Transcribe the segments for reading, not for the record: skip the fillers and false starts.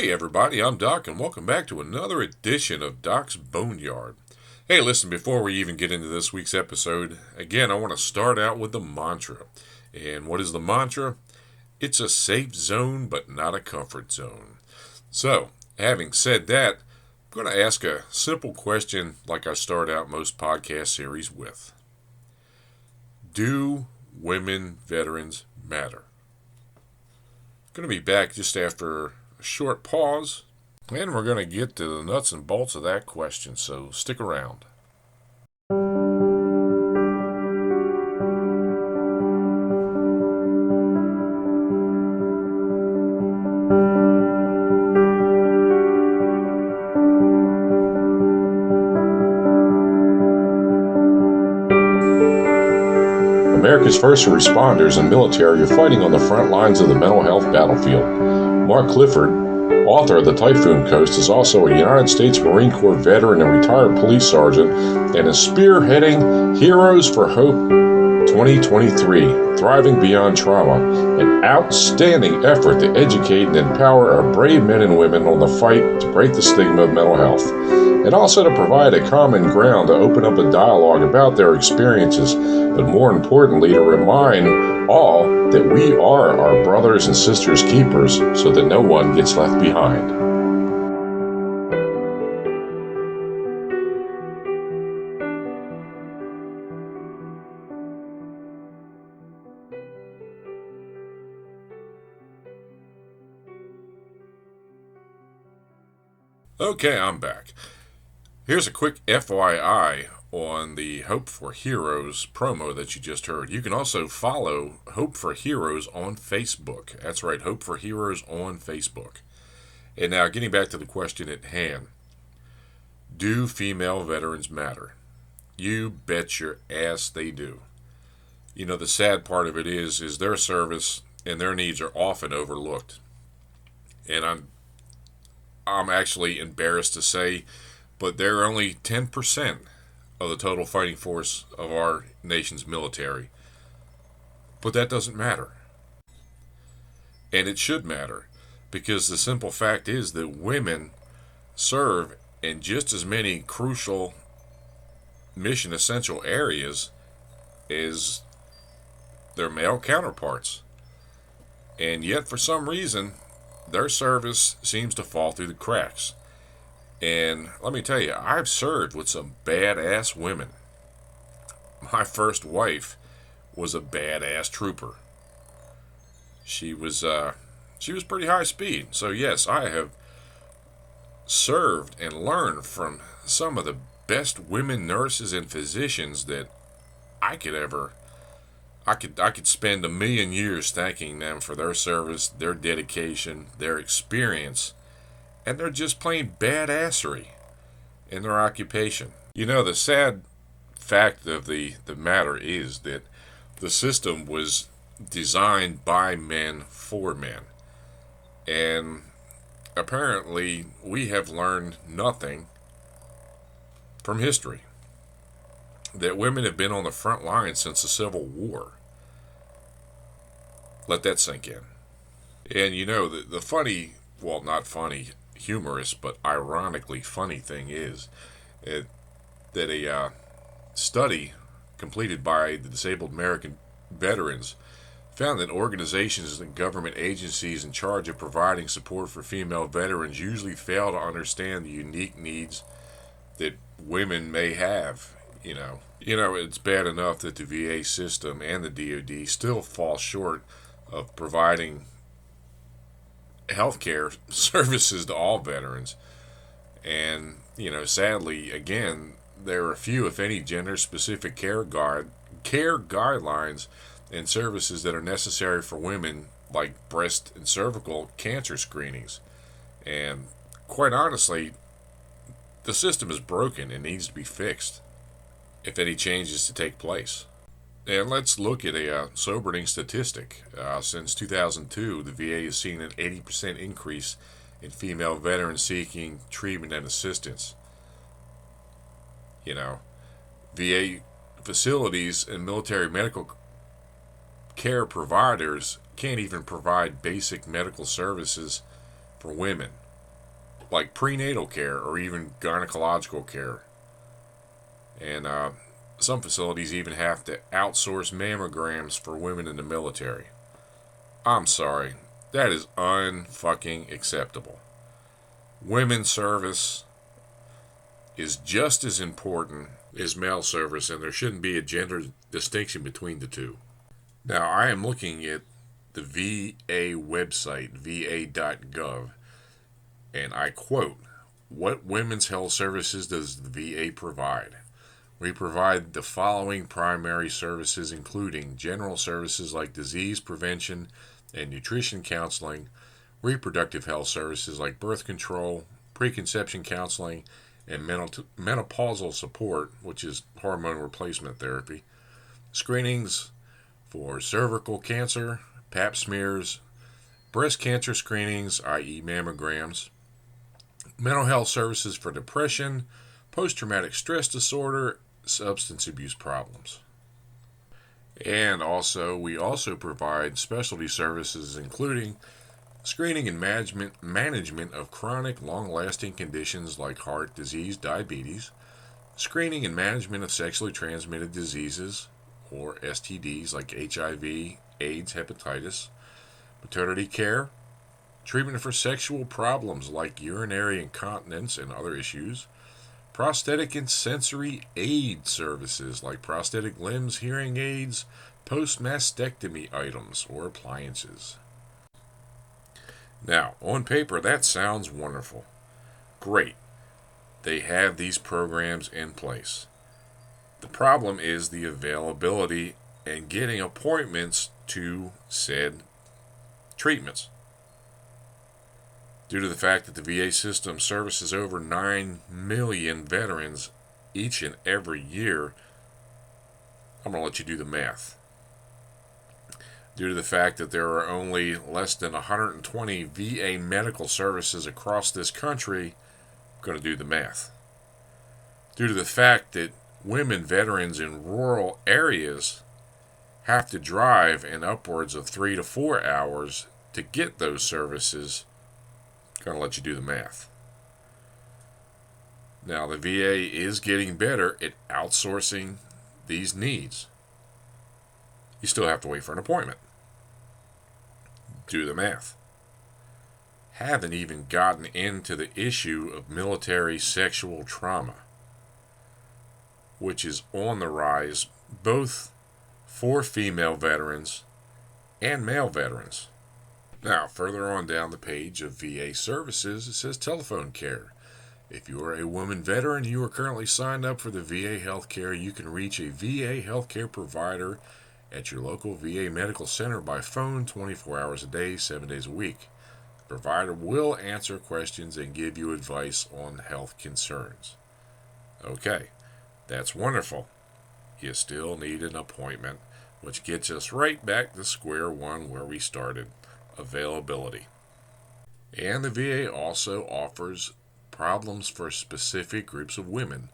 Hey everybody, I'm Doc, and welcome back to another edition of Doc's Boneyard. Hey, listen, before we even get into this week's episode, again, I want to start out with the mantra. And what is the mantra? It's a safe zone, but not a comfort zone. So, having said that, I'm going to ask a simple question like I start out most podcast series with. Do women veterans matter? Going to be back just after a short pause, and we're going to get to the nuts and bolts of that question, so stick around. America's first responders and military are fighting on the front lines of the mental health battlefield. Mark Clifford, author of The Typhoon Coast, is also a United States Marine Corps veteran and retired police sergeant, and is spearheading Heroes for Hope 2023, Thriving Beyond Trauma, an outstanding effort to educate and empower our brave men and women on the fight to break the stigma of mental health, and also to provide a common ground to open up a dialogue about their experiences, but more importantly, to remind all that we are our brothers and sisters' keepers so that no one gets left behind. Okay, I'm back. Here's a quick FYI on the Hope for Heroes promo that you just heard. You can also follow Hope for Heroes on Facebook. That's right, Hope for Heroes on Facebook. And now, getting back to the question at hand. Do female veterans matter? You bet your ass they do. You know, the sad part of it is their service and their needs are often overlooked. And I'm actually embarrassed to say, but they're only 10% of the total fighting force of our nation's military. But that doesn't matter. And it should matter, because the simple fact is that women serve in just as many crucial mission essential areas as their male counterparts. And yet, for some reason, their service seems to fall through the cracks. And let me tell you, I've served with some badass women. My first wife was a badass trooper. She was pretty high speed. So yes, I have served and learned from some of the best women nurses and physicians that I could spend 1,000,000 years thanking them for their service, their dedication, their experience, and their just plain badassery in their occupation. You know, the sad fact of the matter is that the system was designed by men for men. And apparently we have learned nothing from history. That women have been on the front line since the Civil War. Let that sink in. And you know, the funny, well, not funny, humorous, but ironically funny thing is that a study completed by the Disabled American Veterans found that organizations and government agencies in charge of providing support for female veterans usually fail to understand the unique needs that women may have. You know, it's bad enough that the VA system and the DoD still fall short of providing healthcare services to all veterans. And, you know, sadly, again, there are few, if any, gender-specific care guidelines and services that are necessary for women, like breast and cervical cancer screenings. And quite honestly, the system is broken and needs to be fixed if any changes to take place. And let's look at a sobering statistic. Since 2002, the VA has seen an 80% increase in female veterans seeking treatment and assistance. You know, VA facilities and military medical care providers can't even provide basic medical services for women. like prenatal care or even gynecological care. And some facilities even have to outsource mammograms for women in the military. I'm sorry, that is unfucking acceptable. Women's service is just as important as male service, and there shouldn't be a gender distinction between the two. Now, I am looking at the VA website, va.gov, and I quote, "What women's health services does the VA provide? We provide the following primary services, including general services like disease prevention and nutrition counseling, reproductive health services like birth control, preconception counseling, and menopausal support, which is hormone replacement therapy, screenings for cervical cancer, pap smears, breast cancer screenings, i.e., mammograms, mental health services for depression, post traumatic stress disorder, substance abuse problems." And also, we also provide specialty services including screening and management of chronic, long-lasting conditions like heart disease, diabetes, screening and management of sexually transmitted diseases or STDs like HIV, AIDS, hepatitis, maternity care, treatment for sexual problems like urinary incontinence and other issues, prosthetic and sensory aid services like prosthetic limbs, hearing aids, post-mastectomy items or appliances. Now, on paper, that sounds wonderful. Great. They have these programs in place. The problem is the availability and getting appointments to said treatments. Due to the fact that the VA system services over 9 million veterans each and every year, I'm going to let you do the math. Due to the fact that there are only less than 120 VA medical services across this country, I'm going to do the math. Due to the fact that women veterans in rural areas have to drive in upwards of 3 to 4 hours to get those services, I'm going to let you do the math. Now, the VA is getting better at outsourcing these needs. You still have to wait for an appointment. Do the math. Haven't even gotten into the issue of military sexual trauma, which is on the rise both for female veterans and male veterans. Now, further on down the page of VA services, it says telephone care. If you are a woman veteran, you are currently signed up for the VA healthcare, you can reach a VA healthcare provider at your local VA medical center by phone 24 hours a day, 7 days a week. The provider will answer questions and give you advice on health concerns. Okay, that's wonderful. You still need an appointment, which gets us right back to square one where we started, availability. And the VA also offers problems for specific groups of women,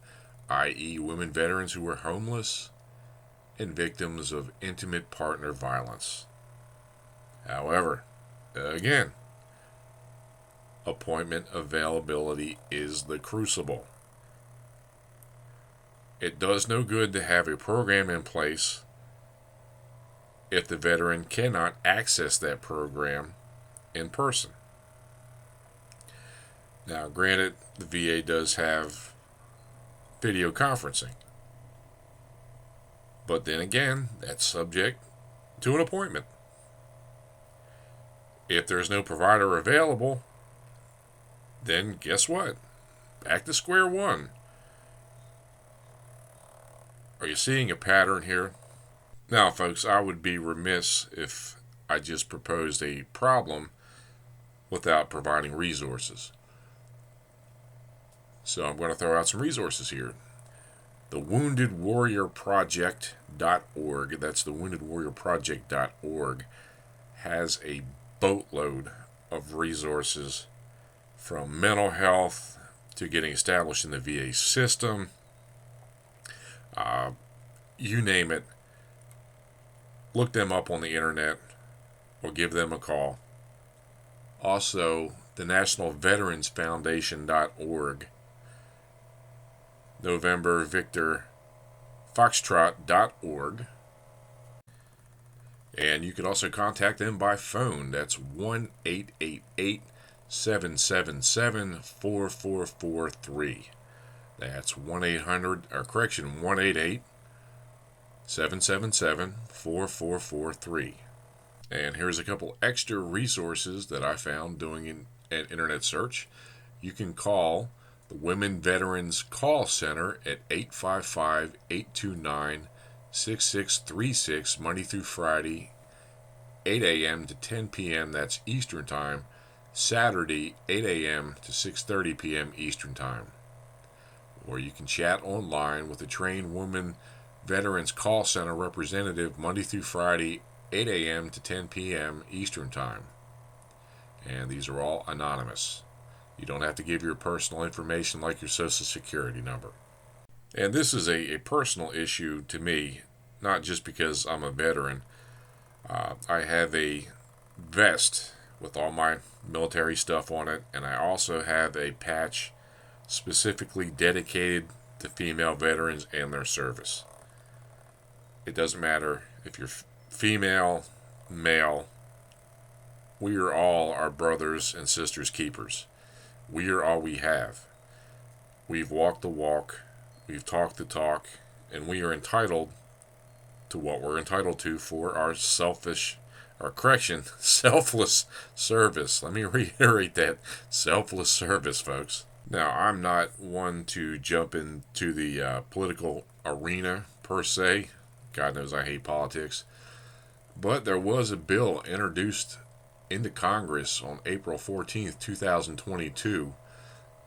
i.e., women veterans who are homeless and victims of intimate partner violence. However, again, appointment availability is the crucible. It does no good to have a program in place if the veteran cannot access that program in person. Now, granted, the VA does have video conferencing, but then again, that's subject to an appointment. If there's no provider available, then guess what? Back to square one. Are you seeing a pattern here? Now, folks, I would be remiss if I just proposed a problem without providing resources. So I'm going to throw out some resources here. The WoundedWarriorProject.org, that's the WoundedWarriorProject.org, has a boatload of resources from mental health to getting established in the VA system. You name it. Look them up on the internet or give them a call. Also, the National Veterans Foundation.org, November Victor Foxtrot.org, and you can also contact them by phone. That's 1-888-777-4443. That's 1-800, or correction, 1-888-777-4443. And here's a couple extra resources that I found doing an internet search. You can call the Women Veterans Call Center at 855-829-6636, Monday through Friday, 8 a.m. to 10 p.m. That's Eastern Time. Saturday, 8 a.m. to 6:30 p.m. Eastern Time. Or you can chat online with a trained Women Veterans Call Center representative Monday through Friday, 8 a.m. to 10 p.m. Eastern Time. And these are all anonymous. You don't have to give your personal information like your Social Security number. And this is a personal issue to me, not just because I'm a veteran. I have a vest with all my military stuff on it, and I also have a patch specifically dedicated to female veterans and their service. It doesn't matter if you're female, male, we are all our brothers and sisters keepers. We are all we have. We've walked the walk, we've talked the talk, and we are entitled to what we're entitled to for our selfless service. Let me reiterate that. Selfless service, folks. Now, I'm not one to jump into the political arena, per se. God knows I hate politics. But there was a bill introduced into Congress on April 14th, 2022,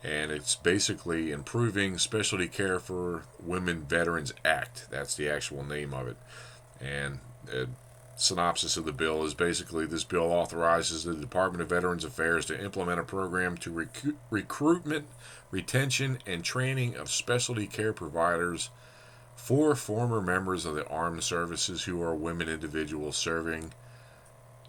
and it's basically Improving Specialty Care for Women Veterans Act. That's the actual name of it. And the synopsis of the bill is basically this bill authorizes the Department of Veterans Affairs to implement a program to recruitment, retention, and training of specialty care providers for former members of the armed services who are women individuals serving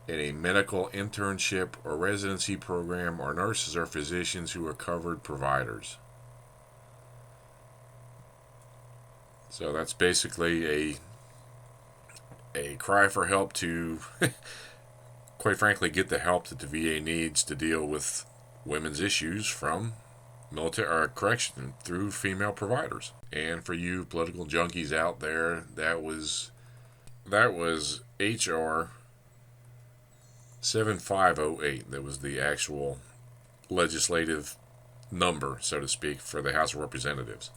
in a medical internship or residency program, or nurses or physicians who are covered providers. So that's basically a cry for help to, quite frankly, get the help that the VA needs to deal with women's issues from military or correction through female providers. And for you political junkies out there, that was HR 7508. That was the actual legislative number, so to speak, for the House of Representatives.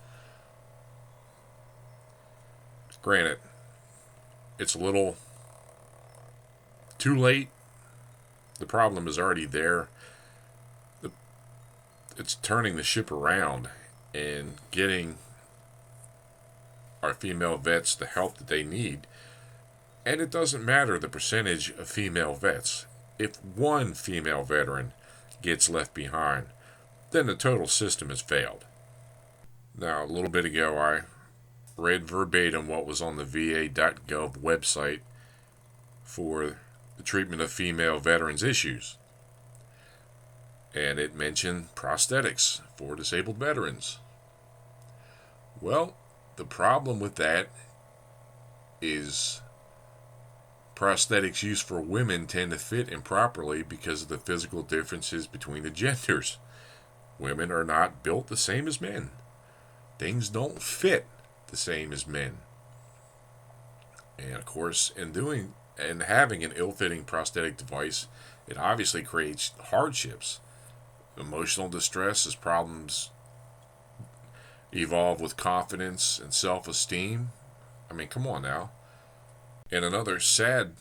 Granted, it's a little too late. The problem is already there. It's turning the ship around and getting our female vets the help that they need. And it doesn't matter the percentage of female vets. If one female veteran gets left behind, then the total system has failed. Now, a little bit ago, I read verbatim what was on the VA.gov website for the treatment of female veterans' issues. And it mentioned prosthetics for disabled veterans. Well, the problem with that is prosthetics used for women tend to fit improperly because of the physical differences between the genders. Women are not built the same as men. Things don't fit the same as men. And of course, in having an ill-fitting prosthetic device, it obviously creates hardships. Emotional distress as problems evolve with confidence and self-esteem. I mean, come on now. And another sad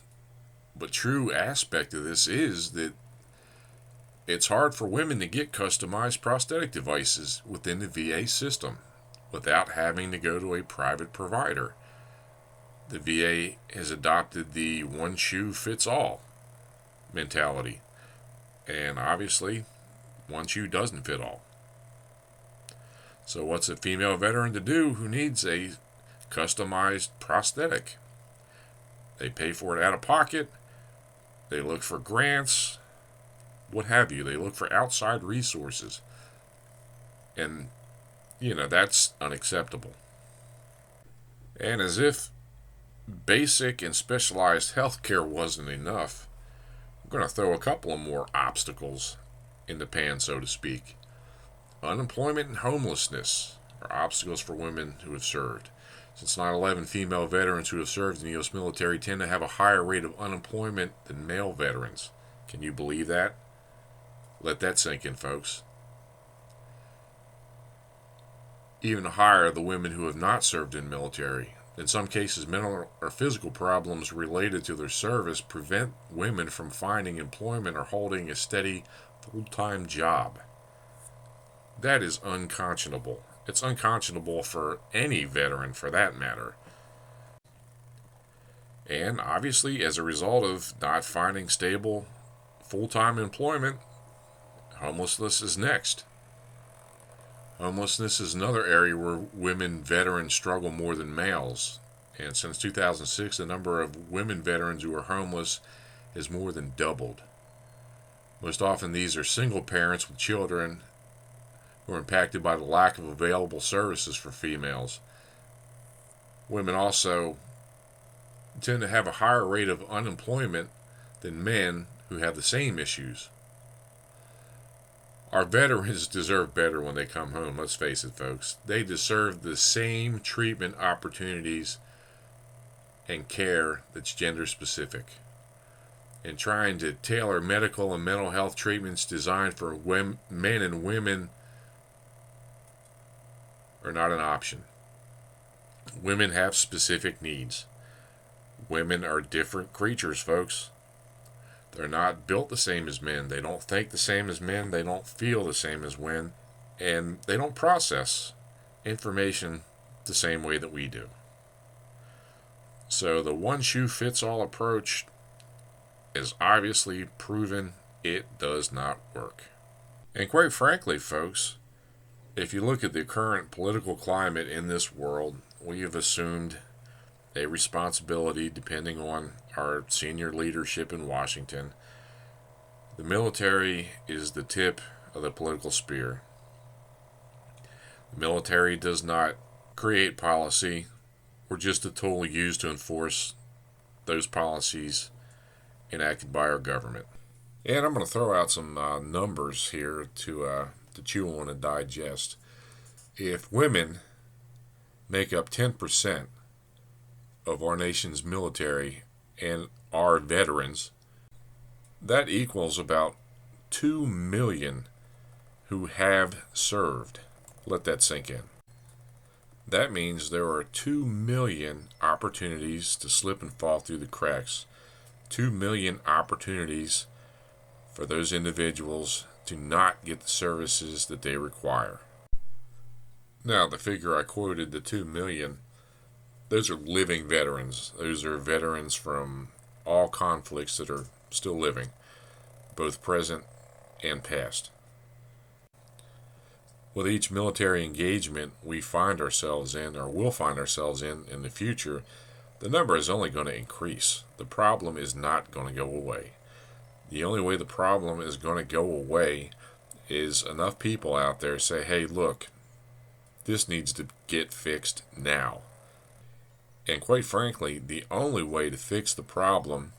but true aspect of this is that it's hard for women to get customized prosthetic devices within the VA system without having to go to a private provider. The VA has adopted the one shoe fits all mentality. And obviously, one shoe doesn't fit all. So what's a female veteran to do who needs a customized prosthetic? They pay for it out of pocket. They look for grants. what have you. They look for outside resources. And, that's unacceptable. And as if basic and specialized health care wasn't enough, I'm going to throw a couple of more obstacles in the pan, so to speak. Unemployment and homelessness are obstacles for women who have served. Since 9/11, female veterans who have served in the U.S. military tend to have a higher rate of unemployment than male veterans. Can you believe that? Let that sink in, folks. Even higher, the women who have not served in military. In some cases, mental or physical problems related to their service prevent women from finding employment or holding a steady, full-time job. That is unconscionable. It's unconscionable for any veteran, for that matter. And obviously, as a result of not finding stable, full-time employment, homelessness is next. Homelessness is another area where women veterans struggle more than males. And since 2006, the number of women veterans who are homeless has more than doubled. Most often, these are single parents with children who are impacted by the lack of available services for females. Women also tend to have a higher rate of unemployment than men who have the same issues. Our veterans deserve better when they come home, let's face it, folks. They deserve the same treatment opportunities and care that's gender specific. And trying to tailor medical and mental health treatments designed for men and women are not an option. Women have specific needs. Women are different creatures, folks. They're not built the same as men. They don't think the same as men. They don't feel the same as men. And they don't process information the same way that we do. So the one-shoe-fits-all approach is obviously proven it does not work. And quite frankly, folks, if you look at the current political climate in this world, we have assumed a responsibility, depending on our senior leadership in Washington. The military is the tip of the political spear. The military does not create policy. We're just a tool used to enforce those policies enacted by our government. And I'm going to throw out some numbers here to chew on and digest. If women make up 10% of our nation's military and our veterans, that equals about 2 million who have served. Let that sink in. That means there are 2 million opportunities to slip and fall through the cracks. 2 million opportunities for those individuals to not get the services that they require. Now, the figure I quoted, the 2 million, those are living veterans. Those are veterans from all conflicts that are still living, both present and past. With each military engagement we find ourselves in, or will find ourselves in the future, the number is only going to increase. The problem is not going to go away. The only way the problem is going to go away is enough people out there say, hey, look, this needs to get fixed now. And quite frankly, the only way to fix the problem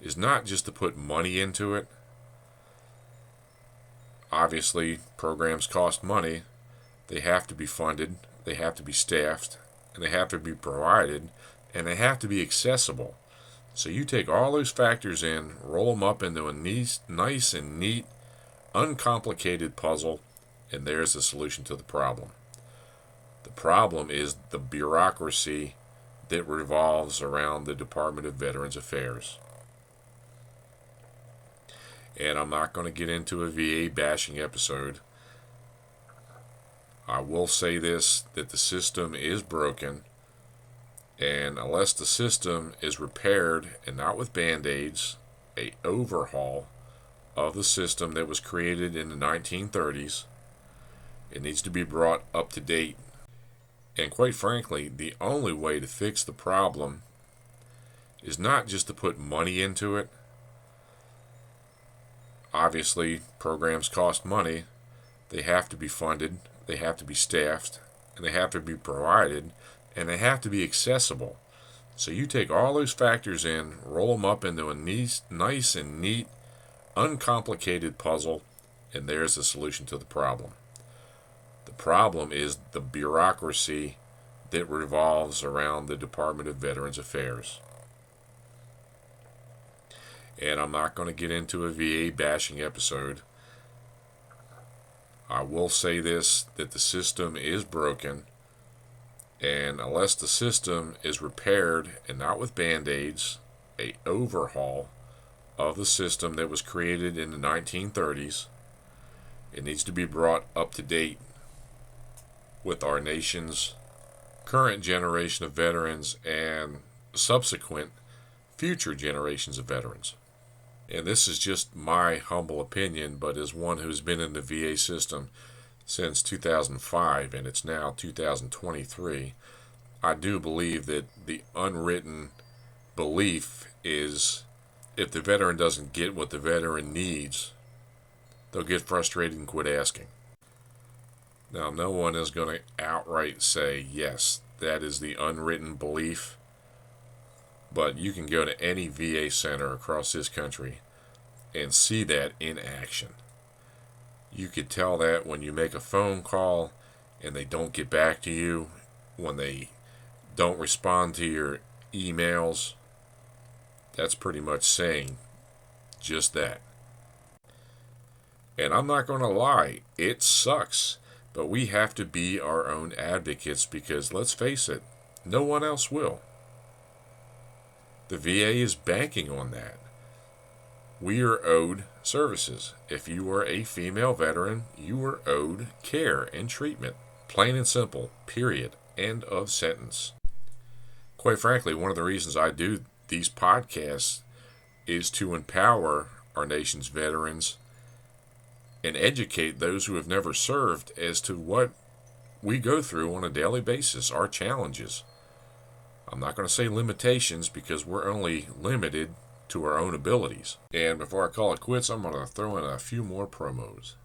is not just to put money into it. Obviously, programs cost money. They have to be funded, they have to be staffed, and they have to be provided, and they have to be accessible. So you take all those factors in, roll them up into a nice and neat, uncomplicated puzzle, and there's the solution to the problem. The problem is the bureaucracy that revolves around the Department of Veterans Affairs. And I'm not going to get into a VA bashing episode. I will say this, that the system is broken, and unless the system is repaired, and not with band-aids, an overhaul of the system that was created in the 1930s, it needs to be brought up to date. And quite frankly, the only way to fix the problem is not just to put money into it. Obviously, programs cost money. They have to be funded, they have to be staffed, and they have to be provided, and they have to be accessible. So you take all those factors in, roll them up into a nice and neat, uncomplicated puzzle, and there's the solution to the problem. The problem is the bureaucracy that revolves around the Department of Veterans Affairs. And I'm not going to get into a VA bashing episode. I will say this, that the system is broken, and unless the system is repaired, and not with band-aids, an overhaul of the system that was created in the 1930s, it needs to be brought up to date with our nation's current generation of veterans and subsequent future generations of veterans. And this is just my humble opinion, but as one who's been in the VA system since 2005 and it's now 2023, I do believe that the unwritten belief is if the veteran doesn't get what the veteran needs, they'll get frustrated and quit asking. Now, no one is going to outright say, yes, that is the unwritten belief, but you can go to any VA center across this country and see that in action. You could tell that when you make a phone call and they don't get back to you, when they don't respond to your emails. That's pretty much saying just that. And I'm not going to lie, it sucks, but we have to be our own advocates because, let's face it, no one else will. The VA is banking on that. We are owed services. If you are a female veteran, you are owed care and treatment. Plain and simple, period. End of sentence. Quite frankly, one of the reasons I do these podcasts is to empower our nation's veterans and educate those who have never served as to what we go through on a daily basis, our challenges. I'm not going to say limitations because we're only limited to our own abilities. And before I call it quits, I'm going to throw in a few more promos.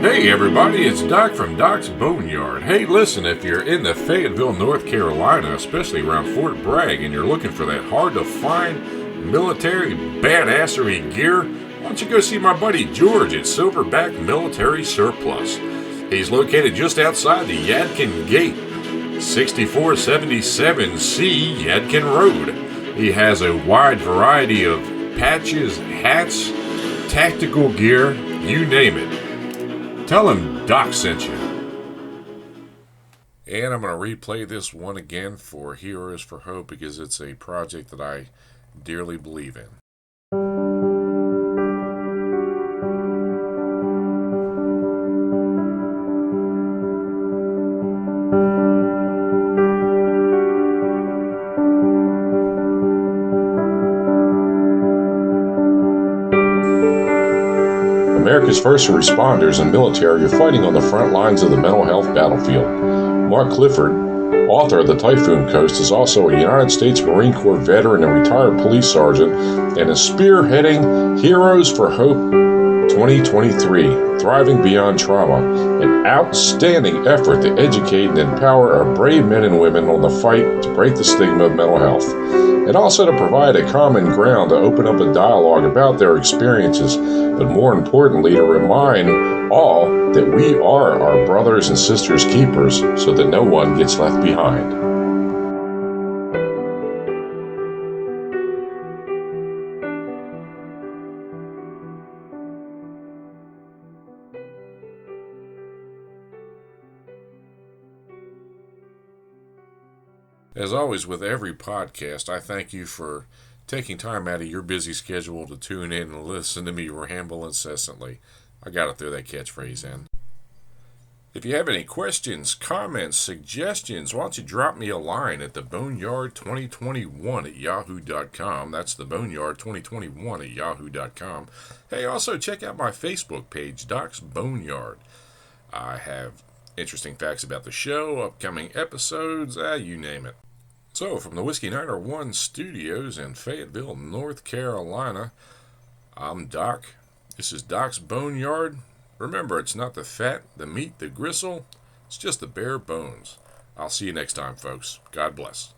Hey everybody, it's Doc from Doc's Boneyard. Hey, listen, if you're in the Fayetteville, North Carolina, especially around Fort Bragg, and you're looking for that hard-to-find military badassery gear, why don't you go see my buddy George at Silverback Military Surplus. He's located just outside the Yadkin Gate, 6477C Yadkin Road. He has a wide variety of patches, hats, tactical gear, you name it. Tell him Doc sent you. And I'm going to replay this one again for Heroes for Hope because it's a project that I dearly believe in. America's first responders and military are fighting on the front lines of the mental health battlefield. Mark Clifford, author of The Typhoon Coast, is also a United States Marine Corps veteran and retired police sergeant and is spearheading Heroes for Hope 2023, Thriving Beyond Trauma, an outstanding effort to educate and empower our brave men and women on the fight to break the stigma of mental health, and also to provide a common ground to open up a dialogue about their experiences, but more importantly, to remind all that we are our brothers and sisters' keepers so that no one gets left behind. As always, with every podcast, I thank you for taking time out of your busy schedule to tune in and listen to me ramble incessantly. I gotta throw that catchphrase in. If you have any questions, comments, suggestions, why don't you drop me a line at theboneyard2021@yahoo.com. That's theboneyard2021@yahoo.com. Hey, also check out my Facebook page, Doc's Boneyard. I have interesting facts about the show, upcoming episodes, you name it. It's So, from the Whiskey Niner One studios in Fayetteville, North Carolina, I'm Doc. This is Doc's Boneyard. Remember, it's not the fat, the meat, the gristle. It's just the bare bones. I'll see you next time, folks. God bless.